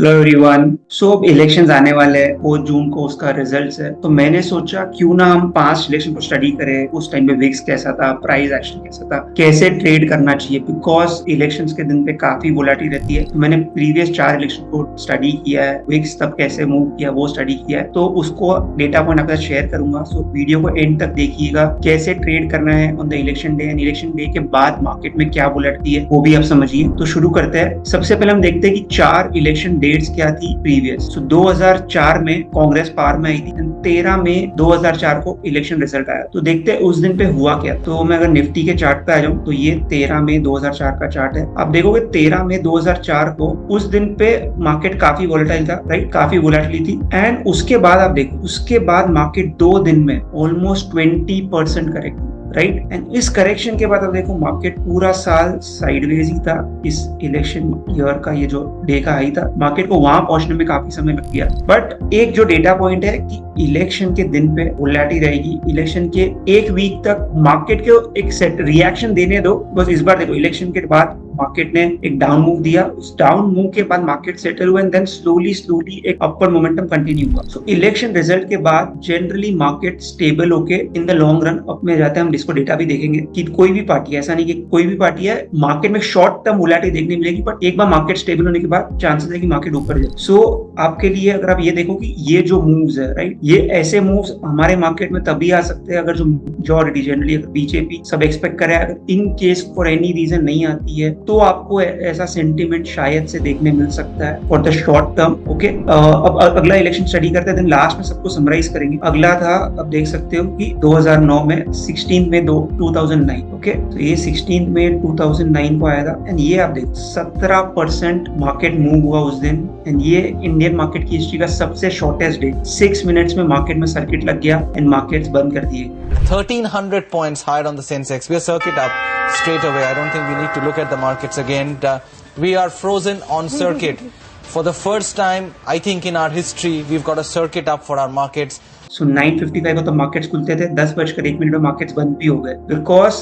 Hello everyone. सो अब elections आने वाले हैं, 4 जून को उसका रिजल्ट्स है। तो मैंने सोचा क्यों ना हम पास्ट इलेक्शन को स्टडी करें, उस टाइम पे विक्स कैसा था, प्राइस एक्शन कैसा था, कैसे ट्रेड करना चाहिए, बिकॉज इलेक्शंस के दिन पे काफी वोलेटिलिटी रहती है। तो मैंने प्रीवियस 4 इलेक्शन को स्टडी किया है, विक्स तब कैसे मूव किया वो स्टडी किया है। तो उसको डेटा पॉइंट आपके साथ शेयर करूंगा। सो वीडियो को एंड तक देखिएगा, कैसे ट्रेड करना है on the election day and election day के बाद मार्केट में क्या वोलेटिलिटी है वो भी आप समझिए। तो शुरू करते हैं। सबसे पहले हम देखते हैं कि 4 इलेक्शन डेट्स क्या थी प्रीवियस। सो 2004 में कांग्रेस पावर में आई थी, 13 मई 2004 को इलेक्शन रिजल्ट आया। तो देखते हैं उस दिन पे हुआ क्या। तो मैं अगर निफ्टी के चार्ट पे आ जाऊं तो ये 13 मई 2004 का चार्ट है। आप देखोगे 13 मई 2004 को उस दिन पे मार्केट काफी वोलेटाइल था, राइट, काफी वोलेटिलिटी थी। एंड उसके बाद आप देखो, उसके बाद मार्केट 2 दिन में ऑलमोस्ट 20% करेक्ट, राइट। एंड इस करेक्शन के बाद अब देखो मार्केट पूरा साल साइडवेज ही था। इस इलेक्शन ईयर का ये जो डे का हाई था, मार्केट को वहां पहुंचने में काफी समय लग गया। बट एक जो डेटा पॉइंट है कि इलेक्शन के दिन पे वोलेटिलिटी रहेगी, इलेक्शन के एक वीक तक मार्केट को एक सेट रिएक्शन देने दो। बस इस बार देखो इलेक्शन के बाद मार्केट ने एक डाउन मूव दिया, उस डाउन मूव के बाद मार्केट सेटल हुआ एंड देन स्लोली एक अपवर्ड मोमेंटम कंटिन्यू हुआ। सो इलेक्शन रिजल्ट के बाद जनरली मार्केट स्टेबल होके in the long run up में जाता है। हम इसको डेटा भी देखेंगे कि कोई भी पार्टी, ऐसा नहीं कि कोई भी पार्टी है, मार्केट में शॉर्ट टर्म वोलेटिलिटी देखने मिलेगी, बट एक बार मार्केट स्टेबल होने के बाद चांसेस है कि मार्केट ऊपर जाए। सो आपके लिए अगर आप ये देखो कि ये जो मूव्स है, राइट, ये ऐसे मूव्स हमारे मार्केट में तभी आ सकते हैं अगर जो मेजॉरिटी जनरली अगर बीजेपी सब एक्सपेक्ट करे, अगर in case for any reason नहीं आती है तो आपको ऐसा सेंटीमेंट शायद से देखने मिल सकता है for the short term. Okay, अब अगला इलेक्शन स्टडी करते हैं, देन लास्ट में सबको समराइज करेंगे। अगला था, अब देख सकते हो कि 2009 में 16 में 2009, ओके, तो ये 16 में 2009 को आया था। एंड ये आप देखो 17% मार्केट मूव हुआ उस दिन। एंड ये इंडियन मार्केट की हिस्ट्री का सबसे शॉर्टेस्ट डे। 6 मिनट्स में मार्केट में सर्किट लग गया एंड मार्केट्स बंद कर दिए। 1300 points higher on the Sensex. We are circuit up straight away. I don't think we need to look at the markets again. We are frozen on circuit. For the first time, I think in our history, we've got a circuit up for our markets. सो 9:55 को तो markets खुलते थे, 10:01 में markets बंद भी हो गए, because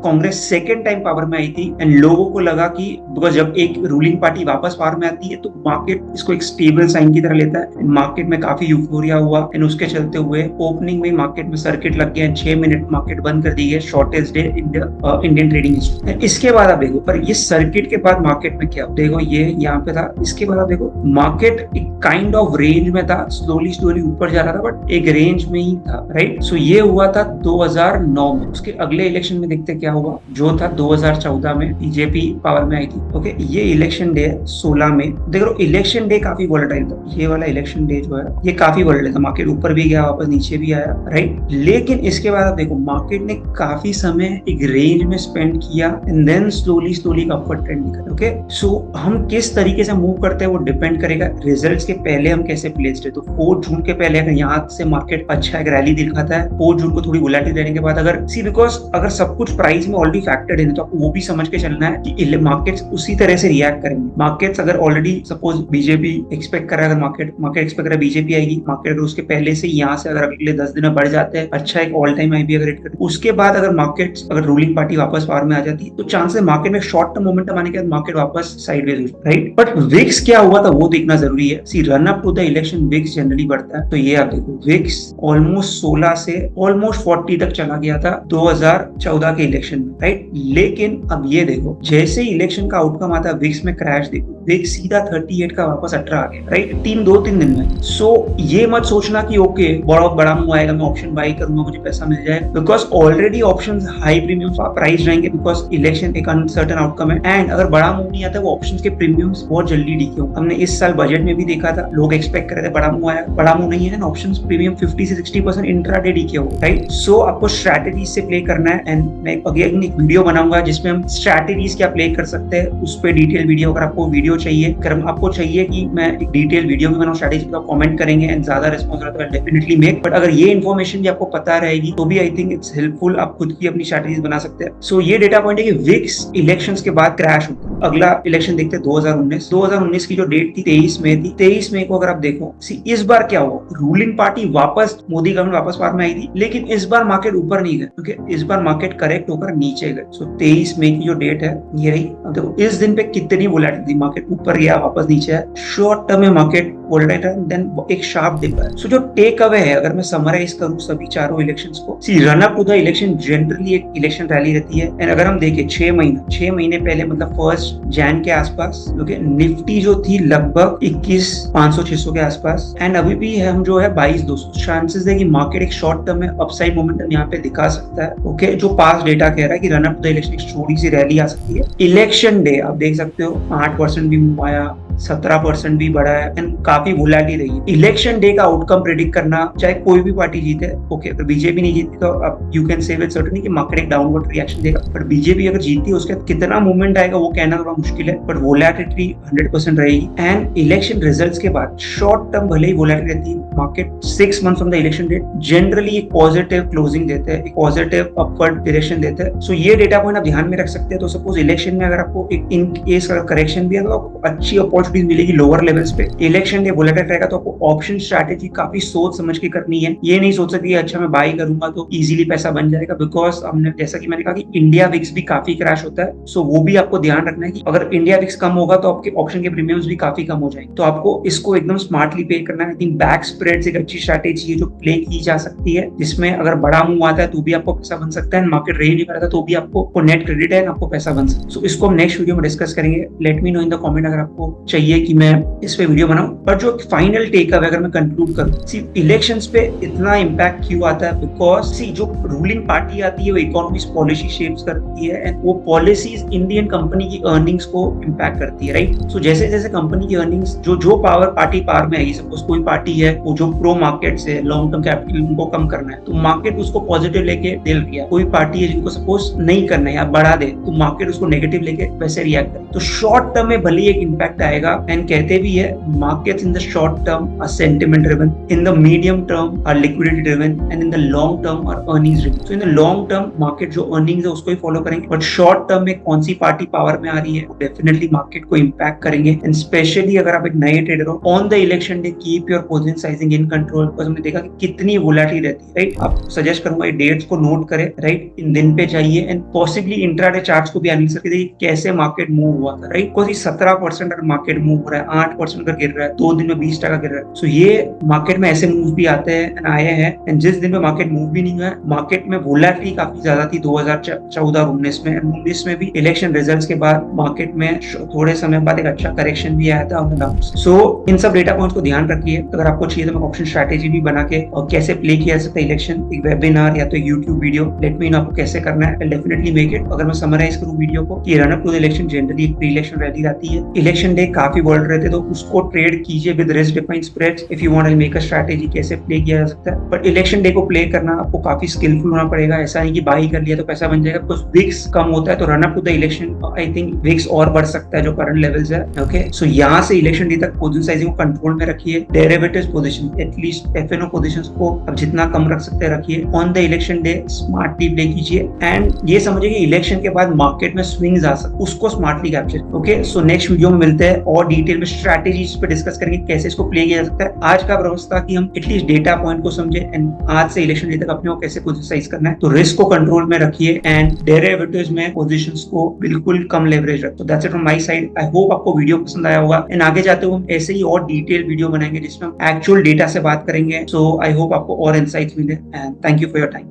Congress second time power में आई थी एंड लोगों को लगा कि बिकॉज जब एक रूलिंग पार्टी वापस पावर में आती है तो मार्केट इसको एक स्टेबल साइन की तरह लेता है। मार्केट में काफी यूफोरिया हुआ एंड उसके चलते हुए ओपनिंग में मार्केट में सर्किट लग गया, 6 मिनट मार्केट बंद कर दी गई, shortest day Indian trading history. इसके बाद आप देखो, पर ये सर्किट के बाद मार्केट में क्या देखो, ये यहाँ पे था। इसके बाद आप देखो मार्केट एक काइंड ऑफ रेंज में था, स्लोली ऊपर जा रहा था, बट एक रेंज में ही था, राइट। सो ये हुआ था 2009 में। उसके अगले इलेक्शन में देखते क्या हुआ, जो था 2014 में बीजेपी पावर में आई थी। ओके, ये इलेक्शन डे 16 में देख लो, इलेक्शन डे काफी वोलेटाइल था। ये वाला इलेक्शन डे जो है ये काफी वोलेटाइल था, मार्केट ऊपर भी गया वापस नीचे भी आया, राइट। लेकिन इसके बाद आप देखो मार्केट ने काफी समय एक रेंज में स्पेंड किया and then slowly upward trend दिखा। ओके, सो हम किस तरीके से मूव करते हैं वो डिपेंड करेगा रिजल्ट्स के पहले हम कैसे प्लेस्ड है। तो 4 जून के पहले अगर यहाँ से मार्केट अच्छा एक रैली दिखाता है, 4 जून को थोड़ी वोलेटिलिटी रहने के बाद अगर बिकॉज अगर सब कुछ प्राइस में ऑलरेडी फैक्टर्ड है तो आपको वो भी समझ के चलना है कि मार्केट्स उसी तरह से रिएक्ट करेंगे। मार्केट्स अगर ऑलरेडी सपोज बीजेपी एक्सपेक्ट कर रहा है, अगर मार्केट एक्सपेक्ट कर रहा है बीजेपी आएगी, मार्केट अगर उसके पहले से यहाँ से अगर अगले 10 दिन में बढ़ जाते हैं, अच्छा एक ऑल टाइम हाई भी अगर हिट करते, उसके बाद अगर मार्केट्स अगर रूलिंग पार्टी वापस पावर में आ जाती है तो चांसेस मार्केट में शॉर्ट टर्म मोमेंटम आने के बाद मार्केट वापस साइडवेज, राइट। बट विक्स क्या हुआ था वो देखना जरूरी है। See run up to the election weeks generally बढ़ता है, तो ये आप देखो विक्स ऑलमोस्ट 16 से ऑलमोस्ट 40 तक चला गया था 2014 के इलेक्शन में, राइट। लेकिन अब ये देखो जैसे ही इलेक्शन का आउटकम आता है विक्स में क्रैश देखो, विक्स सीधा 38 का वापस 18 आ गया, राइट, 2-3 दिन में। सो ये मत सोचना कि ओके बड़ा मूव आएगा, मैं ऑप्शन बाई करूंगा मुझे पैसा मिल जाए, because already options high premium price रहेंगे, बिकॉज इलेक्शन एक अनसर्टेन आउटकम है। एंड अगर बड़ा मूव नहीं आता वो ऑप्शंस के प्रीमियम्स बहुत जल्दी डीके होंगे। हमने इस साल बजट में भी देखा था, लोग एक्सपेक्ट कर रहे थे बड़ा मूव आया, बड़ा मूव नहीं है, ऑप्शंस प्रीमियम 50 से 60% इंट्राडे डीके हो, राइट। सो आपको स्ट्रैटेजी से प्ले करना है एंड मैं अगेन एक वीडियो बनाऊंगा जिसमें हम स्ट्रैटेजीज क्या प्ले कर सकते हैं, उस पर डिटेल वीडियो। अगर आपको वीडियो चाहिए, अगर आपको चाहिए कि मैं एक डिटेल वीडियो भी बनाऊं स्ट्रैटेजी का, कमेंट करेंगे एंड ज्यादा रिस्पॉन्स रहता है डेफिनेटली मेक। बट अगर ये इन्फॉर्मेशन भी आपको पता रहेगी तो भी आई थिंक इट्स हेल्पफुल, आप खुद की अपनी स्ट्रैटेजीज बना सकते हैं। सो ये डेटा पॉइंट है कि विक्स इलेक्शंस के बाद क्रैश होता है। अगला इलेक्शन देखते हैं 2019 की जो डेट थी 23 मई थी। 23 मई को अगर आप देखो इस बार क्या हुआ, रूलिंग पार्टी वापस, मोदी गवर्नमेंट वापस पावर में आई थी, लेकिन इस बार मार्केट ऊपर नहीं गए, क्योंकि इस बार मार्केट करेक्ट होकर नीचे गए। सो 23 मई की जो डेट है ये रही। अब देखो इस दिन पे कितनी वोलेटिलिटी, मार्केट ऊपर गया वापस नीचे है, शॉर्ट टर्म में मार्केट वोलेटाइल है, देन एक शार्प डिप है। सो जो टेक अवे है, अगर मैं समराइज करूं सभी चारों इलेक्शंस को, see run up to the election generally एक इलेक्शन रैली रहती है। एंड अगर हम देखें 6 महीने पहले, मतलब 1 जनवरी के आसपास, निफ्टी जो थी लगभग 21,500-600 के आसपास, एंड अभी भी हम जो है 22,200। चांसेस है कि मार्केट एक शॉर्ट टर्म में अपसाइड मोमेंटम यहाँ पे दिखा सकता है। ओके, जो पास डेटा कह रहा है कि run up to the election एक छोटी सी रैली आ सकती है। इलेक्शन डे आप देख सकते हो 8% भी मूव आया, 17% भी बढ़ा है, एंड काफी वोलेटिलिटी रही है। इलेक्शन डे का आउटकम प्रेडिक्ट करना, चाहे कोई भी पार्टी जीते, ओके, अगर बीजेपी नहीं जीती तो अब you can say with certainty कि मार्केट एक डाउनवर्ड रिएक्शन देगा, बट बीजेपी अगर जीती उसके बाद कितना मूवमेंट आएगा वो कहना थोड़ा मुश्किल है, बट वोलेटिलिटी 100% रहेगी। एंड इलेक्शन रिजल्ट्स के बाद शॉर्ट टर्म भले ही वोलेटिलिटी रहती है, market 6 month from the election date generally एक पॉजिटिव क्लोजिंग देते हैं, एक पॉजिटिव अपवर्ड डायरेक्शन देते हैं। सो ये डेटा पॉइंट आप ध्यान में रख सकते हैं। तो सपोज इलेक्शन में अगर आपको एक इन केस अगर करेक्शन भी है तो आपको अच्छी अपॉर्चुनिटी मिलेगी लोअर लेवल्स पे। इलेक्शन डे वोलेटाइल रहेगा तो आपको ऑप्शन स्ट्रैटेजी काफी सोच समझ के करनी है। ये नहीं सोच सकती अच्छा मैं बाई करूंगा तो इजीली पैसा बन जाएगा, बिकॉज हमने जैसा कि मैंने कहा कि इंडिया विक्स भी काफी क्रैश होता है। सो वो भी आपको ध्यान रखना है कि अगर इंडिया विक्स कम होगा तो आपके ऑप्शन के प्रीमियम्स भी काफी कम हो जाएंगे। तो आपको इसको एकदम स्मार्टली पे करना है। आई थिंक बैक स्प्रेड्स एक अच्छी स्ट्रैटेजी है जो प्ले की जा सकती है, जिसमें अगर बड़ा मूव आता है तो भी आपको पैसा बन सकता है, मार्केट रही नहीं पड़ता तो भी आपको नेट क्रेडिट है, आपको पैसा बन सकता है। सो इसको हम नेक्स्ट वीडियो में डिस्कस करेंगे। Let me know in the comment अगर आपको चाहिए कि मैं इस पे वीडियो बनाऊं। पर जो फाइनल टेक अवे अगर मैं कंक्लूड करूं, सी इलेक्शंस पे इतना इंपैक्ट क्यों आता है, बिकॉज सी जो रूलिंग पार्टी आती है वो इकोनॉमिक्स पॉलिसी शेप्स करती है, एंड वो पॉलिसीज इंडियन कंपनी की अर्निंग्स को इंपैक्ट करती है, राइट। सो जैसे जैसे कंपनी की अर्निंग्स जो पार्टी पावर में आई, सपोज कोई पार्टी है वो जो प्रो मार्केट से लॉन्ग टर्म कैपिटल उनको कम करना है तो मार्केट उसको पॉजिटिव लेके दिल रही है। कोई पार्टी है जिनको सपोज नहीं करना है या बढ़ा दे तो मार्केट उसको नेगेटिव लेके वैसे रिएक्ट करे। तो शॉर्ट टर्म में भले एक इम्पैक्ट आएगा, एंड कहते भी है markets in the short term are sentiment driven, in the medium term are liquidity driven, and in the long term are earnings driven. So in the long term market जो earnings है उसको ही follow करेंगे, but short term में कौन सी party power में आ रही है वो definitely market को impact करेंगे। And especially अगर आप एक नए ट्रेडर हो, on the election day keep your position sizing in control, because हमने देखा कि कितनी वोलेटिलिटी रहती है, राइट। आप सजेस्ट करूंगा ये डेट्स को नोट करें, राइट, इन दिन पे जाइए एंड पॉसिबली इंट्राडे चार्ट्स को भी एनालिसिस करके देखिए कैसे मार्केट मूव हुआ था, राइट। बिकॉज 17% अगर मार्केट मूव हो रहा है, 8% अगर गिर रहा है, 2 दिन में 20% गिर रहा है, सो ये मार्केट में ऐसे मूव भी आते हैं आए हैं। एंड जिस दिन में मार्केट मूव भी नहीं हुआ, मार्केट में वोलेटिलिटी काफी ज्यादा थी 2014-19 में, 19 में भी इलेक्शन रिजल्ट्स के बाद मार्केट में थोड़े समय बाद एक अच्छा करेक्शन भी आया था। सो इन सब डेटा पॉइंट्स को ध्यान रखिए। अगर आपको चाहिए तो मैं ऑप्शन स्ट्रैटेजी भी बना के और कैसे प्ले किया जा सकता है इलेक्शन, एक वेबिनार या तो YouTube video, let me know आपको कैसे करना है, डेफिनेटली मेक इट। अगर मैं समराइज करूं वीडियो को कि run up to the election generally एक प्री इलेक्शन रैली रहती है, इलेक्शन डे काफी वोलेटाइल रहते तो उसको ट्रेड कीजिए with risk defined spreads. If you want to make a strategy कैसे प्ले किया जा सकता है, बट इलेक्शन डे को प्ले करना आपको काफी स्किलफुल होना पड़ेगा। ऐसा नहीं कि बाई कर लिया तो पैसा बन जाएगा, बिकॉज़ विक्स कम होता है तो run up to the election I think VIX और बढ़ सकता है जो करंट लेवल्स है। ओके, सो यहाँ से इलेक्शन डे तक पोजीशन साइजिंग को कंट्रोल में रखिए। Derivatives position, at least FNO positions को अब जितना कम रख सकते हैं रखिए। On the election day smartly play कीजिए, एंड ये समझिए कि इलेक्शन के बाद मार्केट में स्विंग्स आ सकते, उसको smartly capture. Okay, so next video में मिलते हैं और डिटेल में स्ट्रैटेजीज पे डिस्कस करेंगे कैसे इसको प्ले किया जा सकता है। आज का प्रयास था कि हम एटलीस्ट डेटा पॉइंट को समझे एंड आज से इलेक्शन डे तक अपने को कैसे पोजीशनाइज करना है। तो रिस्क को कंट्रोल में रखिए एंड डेरिवेटिव्स में पोजीशंस को बिल्कुल कम लेवरेज रखो। That's it from my side. I hope आपको वीडियो पसंद आया होगा, एंड आगे जाते हुए हम ऐसे ही और डिटेल वीडियो बनाएंगे जिसमें हम एक्चुअल डेटा से बात करेंगे। सो आई होप आपको और इनसाइट्स मिले, and thank you for your time.